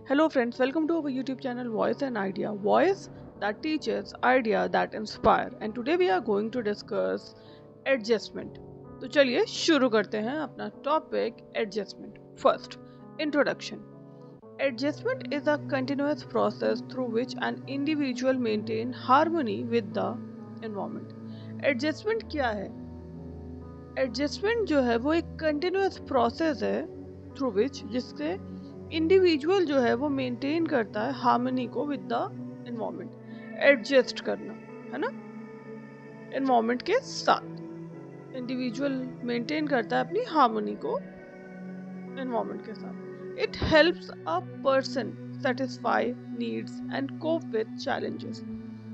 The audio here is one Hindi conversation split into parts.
Hello friends, welcome to our YouTube channel Voice and Idea. Voice that teaches, idea that inspire. And today we are going to discuss adjustment. तो चलिए शुरू करते हैं अपना topic adjustment. First, introduction. Adjustment is a continuous process through which an individual maintain harmony with the environment. Adjustment क्या है? एडजस्टमेंट जो है वो एक कंटिन्यूस प्रोसेस है थ्रू विच जिससे इंडिविजुअल जो है वो मेंटेन करता है हार्मनी को विद द एनवायरनमेंट. एडजस्ट करना है ना, एनवायरनमेंट के साथ इंडिविजुअल मेंटेन करता है अपनी हार्मनी को एनवायरनमेंट के साथ. It helps a person satisfy needs and cope with challenges.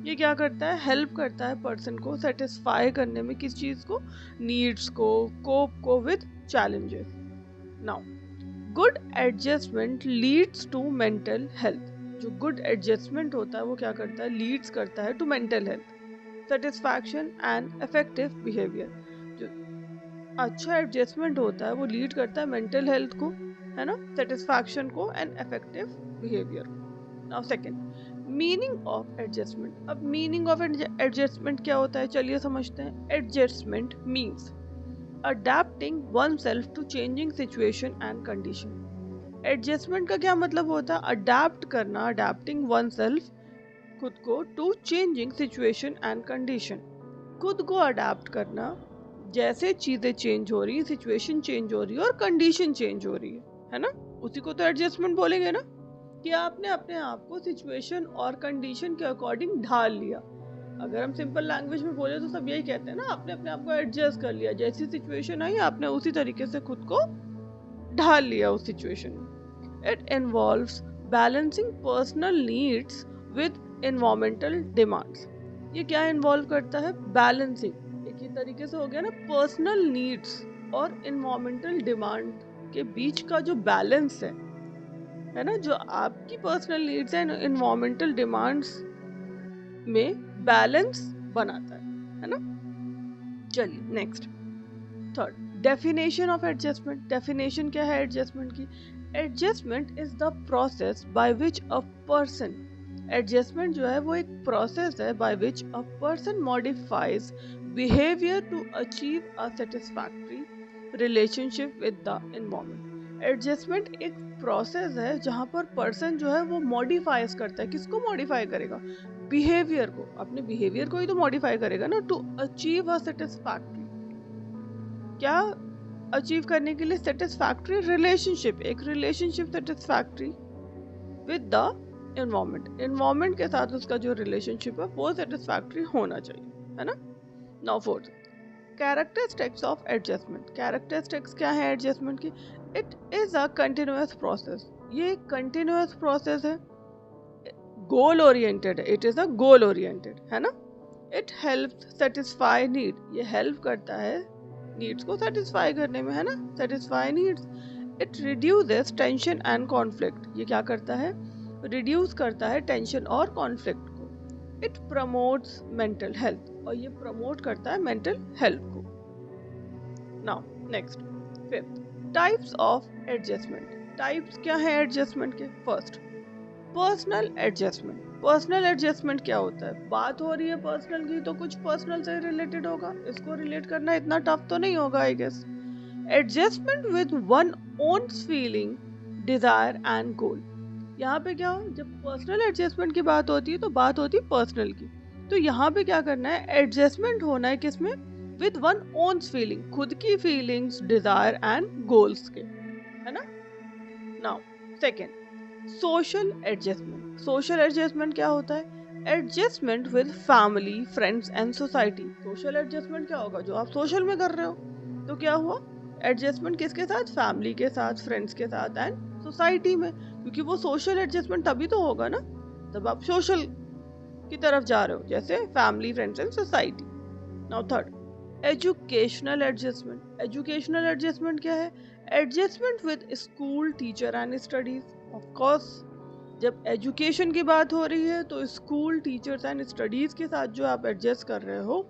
ये क्या करता है? हेल्प करता है पर्सन को सेटिस्फाई करने में किस चीज को? नीड्स को, कोप को with challenges. Now good adjustment leads to mental health. जो गुड एडजस्टमेंट होता है वो क्या करता है? लीड्स करता है to mental health, satisfaction and effective behaviour. जो अच्छा एडजस्टमेंट होता है वो लीड करता है मेंटल हेल्थ को, है ना, सेटिस्फैक्शन को and effective behaviour. Now second, meaning of adjustment. अब मीनिंग ऑफ एडजस्टमेंट क्या होता है चलिए समझते हैं. Adjustment means adapting oneself to changing situation and condition. Adjustment का क्या मतलब होता है? अडेप्ट करना, अडेप्टिंग oneself खुद को to changing situation and condition. खुद को अडेप्ट करना, जैसे चीजें चेंज हो रही है, सिचुएशन चेंज हो रही है और कंडीशन चेंज हो रही है ना, उसी को तो एडजस्टमेंट बोलेंगे ना, कि आपने अपने आप को सिचुएशन और कंडीशन के अकॉर्डिंग ढाल लिया. अगर हम सिंपल लैंग्वेज में बोले तो सब यही कहते हैं ना, आपने अपने आप को एडजस्ट कर लिया, जैसी सिचुएशन आई आपने उसी तरीके से खुद को ढाल लिया उस सिचुएशन में. It involves balancing personal needs with environmental demands. ये क्या इन्वॉल्व करता है? बैलेंसिंग. एक ही तरीके से हो गया ना, पर्सनल नीड्स और एनवायरमेंटल डिमांड के बीच का जो बैलेंस है ना, जो आपकी personal needs and environmental demands में बैलेंस बनाता है ना. चलिए next, third, definition of adjustment. Definition क्या है एडजस्टमेंट की? Adjustment is the process by which a person. Adjustment जो है वो एक प्रोसेस है by which a person modifies behaviour to achieve a satisfactory relationship with the environment. Adjustment एक प्रोसेस है जहां पर पर्सन जो है वो मॉडिफाइज करता है. किसको मॉडिफाई करेगा? बिहेवियर को. अपने बिहेवियर को ही तो मॉडिफाई करेगा ना, टू अचीव अ सेटिस्फैक्टरी. क्या अचीव करने के लिए? Satisfactory relationship. एक relationship satisfactory with the environment. Environment के साथ उसका जो रिलेशनशिप है वो सेटिस्फैक्टरी होना चाहिए, है ना. Now fourth, characteristics of adjustment. Characteristics क्या है एडजस्टमेंट की? It is a continuous process. ये एक कंटिन्यूअस प्रोसेस है, गोल ओरिएंटेड है. It is a goal oriented, है ना. It help satisfy need. ये हेल्प करता है नीड्स को सेटिस्फाई करने में, है ना, satisfy needs. It reduces tension and conflict. ये क्या करता है? रिड्यूस करता है टेंशन और कॉन्फ्लिक्ट को. It promotes mental health. और ये प्रमोट करता है मेंटल हेल्थ को. Now next, fifth, types of adjustment. Types क्या है एडजस्टमेंट के? First, personal adjustment. Personal adjustment क्या होता है? बात हो रही है पर्सनल की तो कुछ पर्सनल से रिलेटेड होगा. इसको रिलेट करना इतना टफ तो नहीं होगा I guess. Adjustment with one own feeling, desire and गोल. यहाँ पे क्या हो, जब पर्सनल एडजस्टमेंट की बात होती है तो बात होती है पर्सनल की. तो यहाँ पे क्या करना है? एडजस्टमेंट होना है किसमें? विद वन ओन फीलिंग, खुद की फीलिंग्स, डिजायर एंड गोल्स के, है ना. Now second, social adjustment. Social adjustment क्या होता है? Adjustment with family, friends and society. Social adjustment क्या होगा? जो आप सोशल में कर रहे हो. तो क्या हुआ? एडजस्टमेंट किसके साथ? फैमिली के साथ, फ्रेंड्स के साथ एंड सोसाइटी में. क्योंकि वो सोशल एडजस्टमेंट तभी तो होगा ना तब आप सोशल की तरफ जा रहे हो, जैसे family, friends and society. Now third, educational adjustment. Educational adjustment क्या है? Adjustment with school, teacher and studies. Of course जब एजुकेशन की बात हो रही है तो स्कूल, टीचर्स एंड स्टडीज के साथ जो आप एडजस्ट कर रहे हो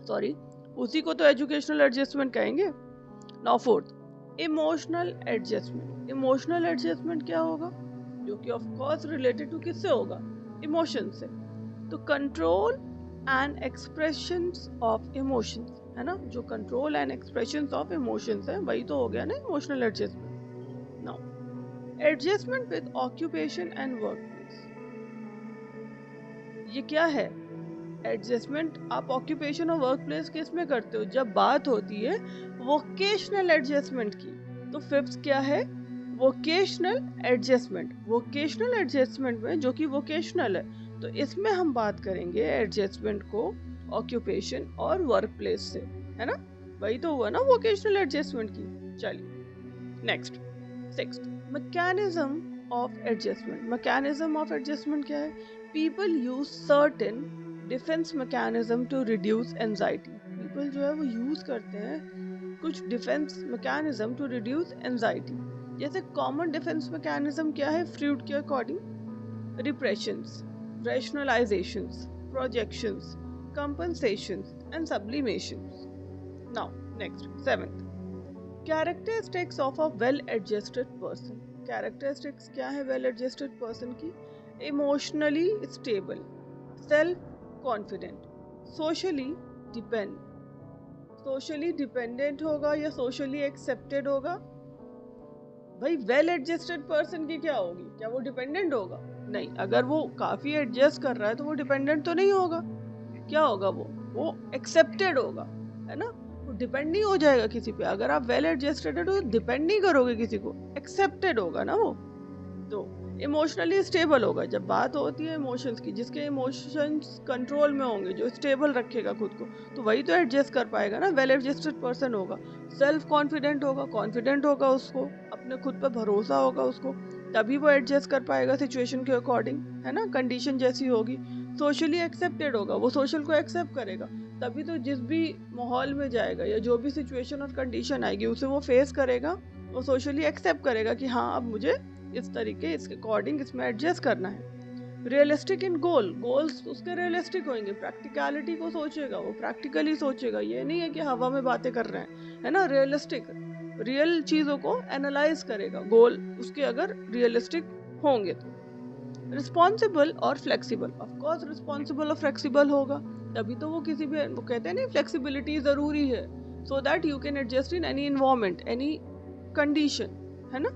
सॉरी, उसी को तो एजुकेशनल एडजस्टमेंट कहेंगे. Now fourth, emotional adjustment. Emotional adjustment क्या होगा? जो कि ऑफ कोर्स रिलेटेड टू किससे होगा? इमोशन से। तो control and expressions of emotions, है ना, जो control and expressions of emotions है वही तो हो गया ना emotional adjustment. Now adjustment with occupation and work place, ये क्या है? एडजस्टमेंट आप ऑक्यूपेशन और वर्क प्लेस किस में करते हो? जब बात होती है वोकेशनल एडजस्टमेंट की। तो फिफ्थ क्या है? Vocational adjustment. वोकेशनल एडजस्टमेंट में, जो कि वोकेशनल है, तो इसमें हम बात करेंगे एडजस्टमेंट को ऑक्यूपेशन और वर्क प्लेस से, है ना, वही तो हुआ ना वोकेशनल एडजस्टमेंट की। चलिए next, sixth, mechanism of adjustment. Mechanism of adjustment क्या है? People use certain defence mechanism to reduce anxiety. People जो है वो यूज करते हैं कुछ defence mechanism to reduce anxiety. जैसे कॉमन डिफेंस मैकेनिज्म क्या है फ्रूड के according? Repressions, rationalizations, projections, compensations, and sublimations. Now, next, seventh, characteristics of a well-adjusted person. Characteristics क्या है well-adjusted person की? Emotionally stable, self-confident, socially dependent होगा या socially accepted होगा? भाई वेल एडजस्टेड पर्सन की क्या होगी? क्या वो डिपेंडेंट होगा? नहीं। अगर वो काफी एडजस्ट कर रहा है तो वो डिपेंडेंट तो नहीं होगा। क्या होगा? वो एक्सेप्टेड होगा, है ना, वो डिपेंड नहीं हो जाएगा किसी पे। अगर आप वेल एडजस्टेड है तो डिपेंड नहीं करोगे किसी को, एक्सेप्टेड होगा ना वो। तो इमोशनली स्टेबल होगा। जब बात होती है इमोशंस की, जिसके इमोशंस कंट्रोल में होंगे, जो स्टेबल रखेगा खुद को, तो वही तो एडजस्ट कर पाएगा ना, वेल एडजस्टेड पर्सन होगा। सेल्फ कॉन्फिडेंट होगा, कॉन्फिडेंट होगा, उसको अपने खुद पर भरोसा होगा उसको, तभी वो एडजस्ट कर पाएगा सिचुएशन के अकॉर्डिंग, है ना, कंडीशन जैसी होगी। सोशली एक्सेप्टेड होगा, वो सोशल को एक्सेप्ट करेगा, तभी तो जिस भी माहौल में जाएगा या जो भी सिचुएशन और कंडीशन आएगी उसे वो फेस करेगा, वो सोशली एक्सेप्ट करेगा कि हाँ अब मुझे इस तरीके इसके अकॉर्डिंग इसमें एडजस्ट करना है। रियलिस्टिक इन गोल्स उसके रियलिस्टिक होंगे, प्रैक्टिकलिटी को सोचेगा, वो प्रैक्टिकली सोचेगा, ये नहीं है कि हवा में बातें कर रहे हैं, है ना, रियलिस्टिक, रियल चीजों को एनालाइज करेगा, गोल उसके अगर रियलिस्टिक होंगे तो। रिस्पॉन्सिबल और फ्लेक्सिबल, ऑफ कोर्स रिस्पॉन्सिबल और फ्लेक्सिबल होगा, तभी तो वो किसी भी, वो कहते हैं नहीं फ्लेक्सिबिलिटी जरूरी है, so that you can adjust in any environment, any condition, है ना,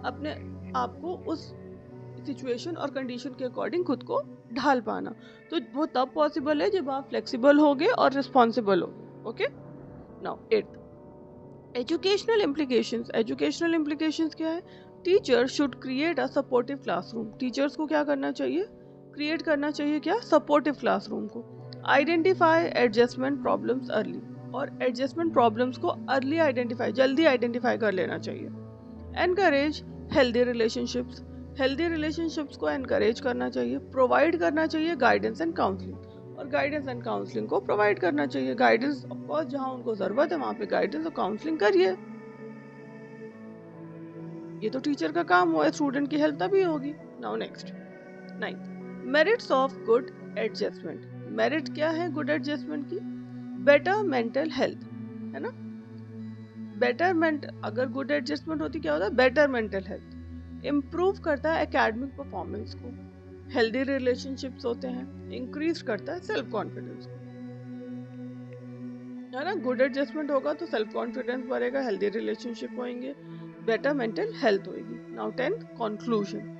अपने आपको उस सिचुएशन और कंडीशन के अकॉर्डिंग खुद को ढाल पाना। तो वो तब पॉसिबल है जब आप फ्लेक्सिबल होगे और रिस्पॉन्सिबल होगे। Okay, now at, educational implications. Educational implications क्या है? Teacher should create a supportive classroom. Teachers को क्या करना चाहिए? क्रिएट करना चाहिए क्या? सपोर्टिव क्लासरूम को। आइडेंटिफाई एडजस्टमेंट प्रॉब्लम्स अर्ली, और एडजस्टमेंट प्रॉब्लम्स को अर्ली आइडेंटिफाई, जल्दी आइडेंटिफाई कर लेना चाहिए। Encourage healthy relationships, healthy relationships को एनकरेज करना चाहिए। प्रोवाइड करना चाहिए गाइडेंस एंड काउंसलिंग, और गाइडेंस एंड काउंसलिंग को प्रोवाइड करना चाहिए। गाइडेंस ऑफ कोर्स जहां उनको जरूरत है वहां पे गाइडेंस और काउंसलिंग करिए, ये तो टीचर का काम हुआ है, स्टूडेंट की हेल्प तभी होगी। Now next, ninth, merits of good adjustment. Merit क्या है गुड एडजस्टमेंट की? बेटर मेंटल हेल्थ, है ना, बेटरमेंट, अगर गुड एडजस्टमेंट होती क्या होता है? बेटर मेंटल हेल्थ, इम्प्रूव करता है एकेडमिक परफॉर्मेंस को, हेल्दी रिलेशनशिप्स होते हैं, इंक्रीज करता है सेल्फ कॉन्फिडेंस को, है ना, गुड एडजस्टमेंट होगा तो सेल्फ कॉन्फिडेंस बढ़ेगा, हेल्दी रिलेशनशिप होंगे, बेटर मेंटल हेल्थ होगी। Now 10th, conclusion.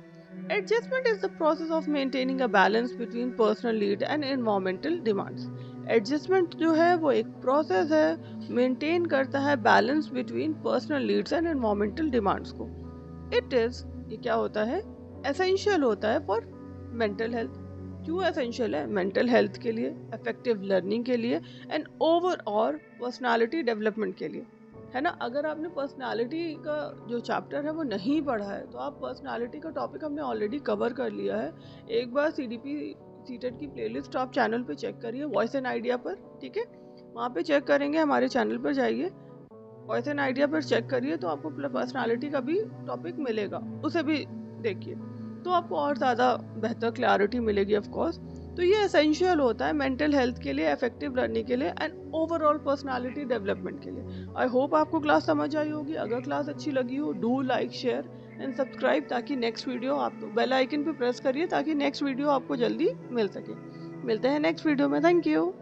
Adjustment is the process of maintaining a balance between personal need and environmental demands. Adjustment जो है वो एक प्रोसेस है, मेंटेन करता है balance between personal needs and environmental demands को। इट इज, ये क्या होता है? एसेंशियल होता है फॉर मेंटल हेल्थ। क्यों एसेंशियल है? मेंटल हेल्थ के लिए, इफेक्टिव लर्निंग के लिए, एंड ओवरऑल पर्सनालिटी डेवलपमेंट के लिए, है ना। अगर आपने पर्सनालिटी का जो चैप्टर है वो नहीं पढ़ा है तो आप, पर्सनालिटी का टॉपिक हमने ऑलरेडी कवर कर लिया है, एक बार सीडीपी सीटेट की प्लेलिस्ट आप चैनल पे चेक करिए, वॉइस एंड आइडिया पर, ठीक है, वहाँ पे चेक करेंगे, हमारे चैनल पर जाइए, वॉइस एंड आइडिया पर चेक करिए, तो आपको पर्सनालिटी का भी टॉपिक मिलेगा, उसे भी देखिए, तो आपको और ज़्यादा बेहतर क्लैरिटी मिलेगी ऑफ कोर्स। तो ये एसेंशियल होता है मेंटल हेल्थ के लिए, इफेक्टिव लर्निंग के लिए एंड ओवरऑल पर्सनालिटी डेवलपमेंट के लिए। आई होप आपको क्लास समझ आई होगी। अगर क्लास अच्छी लगी हो, do like, share and subscribe, ताकि नेक्स्ट वीडियो आप बेल आइकन पे प्रेस करिए ताकि नेक्स्ट वीडियो आपको जल्दी मिल सके। मिलते हैं नेक्स्ट वीडियो में। Thank you.